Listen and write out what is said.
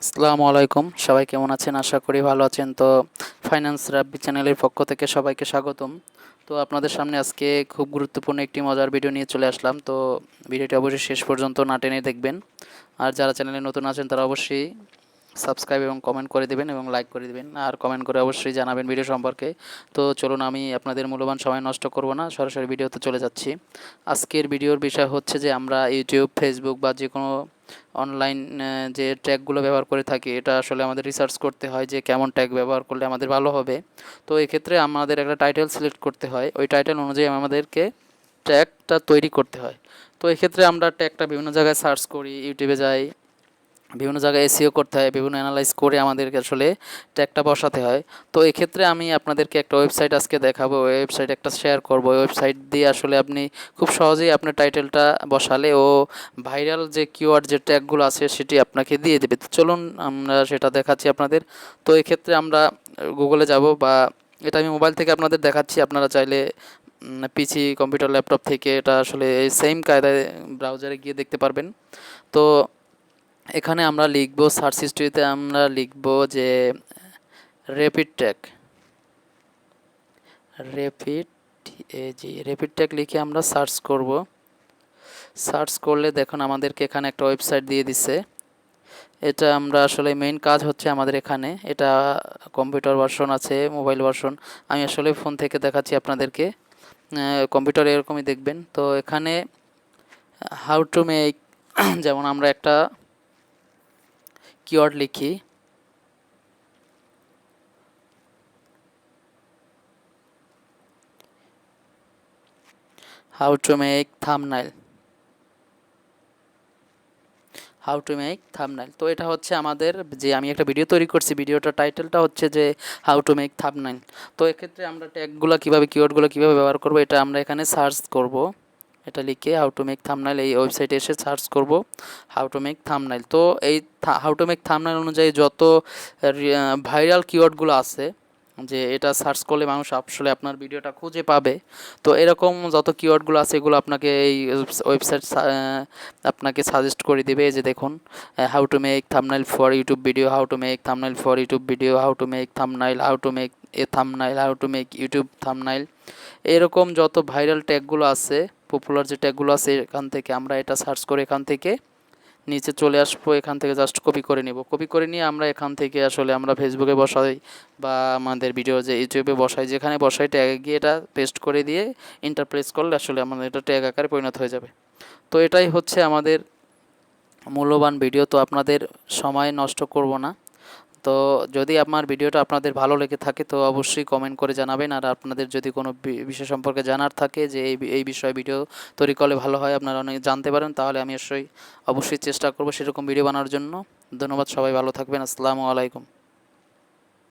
আসসালামু আলাইকুম, সবাই কেমন আছেন? আশা করি ভালো আছেন। তো ফাইন্যান্স রাব্বি চ্যানেলের পক্ষ থেকে সবাইকে স্বাগতম। তো আপনাদের সামনে আজকে খুব গুরুত্বপূর্ণ একটি মজার ভিডিও নিয়ে চলে আসলাম। তো ভিডিওটি অবশ্যই শেষ পর্যন্ত না টেনে দেখবেন। আর যারা চ্যানেলে নতুন আছেন তারা অবশ্যই সাবস্ক্রাইব এবং কমেন্ট করে দেবেন এবং লাইক করে দেবেন, আর কমেন্ট করে অবশ্যই জানাবেন ভিডিও সম্পর্কে। তো চলুন, আমি আপনাদের মূল্যবান সময় নষ্ট করব না, সরাসরি ভিডিওতে চলে যাচ্ছি। আজকের ভিডিওর বিষয় হচ্ছে যে আমরা ইউটিউব, ফেসবুক বা যে কোনো অনলাইন যে ট্যাগগুলো ব্যবহার করে থাকি, এটা আসলে আমাদের রিসার্চ করতে হয় যে কেমন ট্যাগ ব্যবহার করলে আমাদের ভালো হবে। তো এক্ষেত্রে আমাদের একটা টাইটেল সিলেক্ট করতে হয়, ওই টাইটেল অনুযায়ী আমাদেরকে ট্যাগটা তৈরি করতে হয়। তো এক্ষেত্রে আমরা ট্যাগটা বিভিন্ন জায়গায় সার্চ করি, ইউটিউবে যাই, বিভিন্ন জায়গায় এসইও করতে হয়, বিভিন্ন অ্যানালাইজ করে আমাদেরকে আসলে ট্যাগটা বসাতে হয়। তো এক্ষেত্রে আমি আপনাদেরকে একটা ওয়েবসাইট আজকে দেখাবো, ওয়েবসাইট একটা শেয়ার করব। ওই ওয়েবসাইট দিয়ে আসলে আপনি খুব সহজেই আপনার টাইটেলটা বসালে ও ভাইরাল যে কিওয়ার্ড যে ট্যাগগুলো আছে সেটি আপনাকে দিয়ে দেবে। তো চলুন আমরা সেটা দেখাচ্ছি আপনাদের। তো এক্ষেত্রে আমরা গুগলে যাব, বা এটা আমি মোবাইল থেকে আপনাদের দেখাচ্ছি, আপনারা চাইলে পিসি, কম্পিউটার, ল্যাপটপ থেকে এটা আসলে এই সেম কায়দায় ব্রাউজারে গিয়ে দেখতে পারবেন। তো এখানে আমরা লিখব, সার্চ হিস্ট্রিতে আমরা লিখব যে rapid tag, rapid rapid tag লিখে আমরা সার্চ করব। সার্চ করলে দেখুন আমাদেরকে এখানে একটা ওয়েবসাইট দিয়ে দিছে। এটা আমরা আসলে মেইন কাজ হচ্ছে আমাদের এখানে, এটা কম্পিউটার ভার্সন আছে, মোবাইল ভার্সন। আমি আসলে ফোন থেকে দেখাচ্ছি আপনাদেরকে, কম্পিউটারে এরকমই দেখবেন। তো এখানে হাউ টু মেক, যেমন আমরা একটা কিওয়ার্ড লিখি, how to make thumbnail, how to make thumbnail. তো এটা হচ্ছে আমাদের, যে আমি একটা ভিডিও তৈরি করছি, ভিডিওটার টাইটেলটা হচ্ছে যে হাউ টু মেক থাম্বনেল। তো এক্ষেত্রে আমরা ট্যাগগুলো কীভাবে, কিওয়ার্ডগুলো কীভাবে ব্যবহার করবো, এটা আমরা এখানে সার্চ করব। এটা লিখে হাউ টু মেক থাম্বনেল, এই ওয়েবসাইটে এসে সার্চ করব হাউ টু মেক থাম্বনেল। তো এই হাউ টু মেক থাম্বনেল অনুযায়ী যত ভাইরাল কিওয়ার্ডগুলো আছে, যে এটা সার্চ করলে মানুষ আসলে আপনার ভিডিওটা খুঁজে পাবে, তো এরকম যত কিওয়ার্ডগুলো আছে এগুলো আপনাকে এই ওয়েবসাইট আপনাকে সাজেস্ট করে দিবে। এই যে দেখুন, how to make thumbnail for YouTube video, how to make thumbnail for YouTube video, how to make thumbnail, how to make a thumbnail, how to make YouTube thumbnail. এরকম যত ভাইরাল ট্যাগগুলো আছে, popular যে ট্যাগগুলো আছে, এখান থেকে আমরা এটা সার্চ করে এখান থেকে নিচে চলে আসবো। এখান থেকে জাস্ট কপি করে নিব, কপি করে নিয়ে আমরা এখান থেকে আসলে আমরা ফেসবুকে বসাই বা আমাদের ভিডিও যে ইউটিউবে বসাই, যেখানে বসাই ট্যাগে গিয়ে এটা পেস্ট করে দিয়ে ইন্টার প্রেস করলে আসলে আমাদের এটা ট্যাগ আকারে পরিণত হয়ে যাবে। তো এটাই হচ্ছে আমাদের মূল্যবান ভিডিও। তো আপনাদের সময় নষ্ট করব না। তো যদি আমার ভিডিওটা আপনাদের ভালো লেগে থাকে তো অবশ্যই কমেন্ট করে জানাবেন। আর আপনাদের যদি কোনো বিষয় সম্পর্কে জানার থাকে যে এই বিষয়ে ভিডিও তৈরি করলে ভালো হয়, আপনারা অনেক জানতে পারেন, তাহলে আমি অবশ্যই চেষ্টা করব সেরকম ভিডিও বানানোর জন্য। ধন্যবাদ, সবাই ভালো থাকবেন। আসসালামু আলাইকুম।